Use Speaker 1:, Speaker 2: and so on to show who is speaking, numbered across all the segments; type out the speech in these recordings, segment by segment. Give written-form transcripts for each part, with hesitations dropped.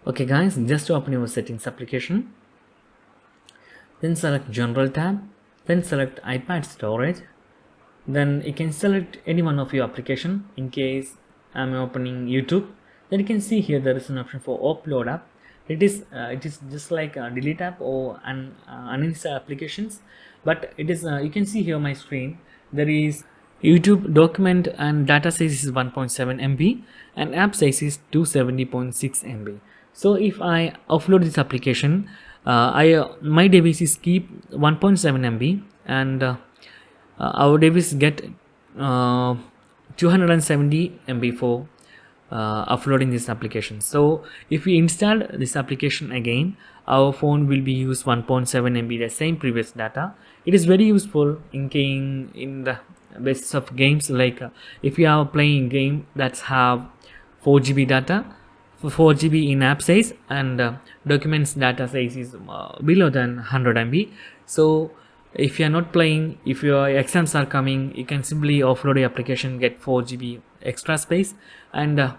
Speaker 1: Okay guys, just open your settings application, then select general tab, then select iPad storage, then you can select any one of your application. In case I'm opening YouTube, then you can see here there is an option for Offload app. It is just like a delete app or an uninstall applications, but it is you can see here my screen. There is YouTube document and data size is 1.7 MB and app size is 270.6 MB. So if I offload this application, my device is keep 1.7 MB and our device get 270 MB for uploading this application. So if we install this application again, our phone will be use 1.7 MB, the same previous data. It is very useful in the basis of games, like if you are playing game that have 4 GB data, 4 GB in app size, and documents data size is below than 100 MB. So if you are not playing, if your exams are coming, you can simply offload your application, get 4 GB extra space, and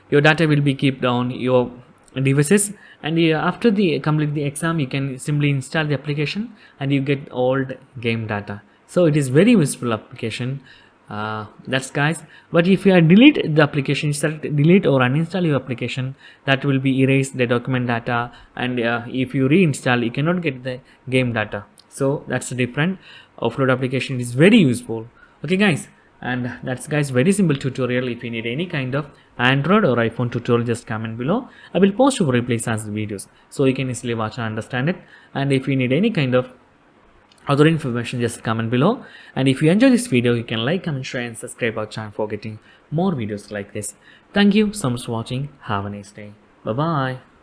Speaker 1: your data will be kept on your devices. And after the complete the exam, you can simply install the application and you get old game data. So it is very useful application. That's guys. But if you are delete the application, select delete or uninstall your application, that will be erase the document data, and if you reinstall, you cannot get the game data. So that's different. Offload application is very useful. Okay guys, and that's guys very simple tutorial. If you need any kind of Android or iPhone tutorial, just comment below. I will post your replays as videos so you can easily watch and understand it. And if you need any kind of other information, just comment below. And if you enjoy this video, you can like, comment, share and subscribe our channel for getting more videos like this. Thank you so much for watching. Have a nice day. Bye bye.